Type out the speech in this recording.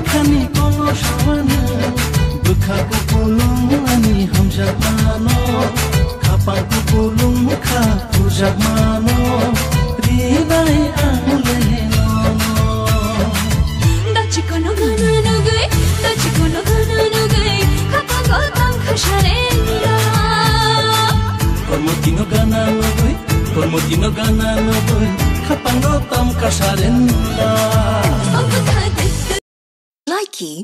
खानी को सावनो बुखाको पुलुङ अनि हमजा मानो खापाको पुलुङ खा पूजा मानो रिलाई आउले दचिको न गाना न गए दचिको न गाना न गए खापाको तम खशरेला Kormotino gana no boy Kapango tam kasarenda Likey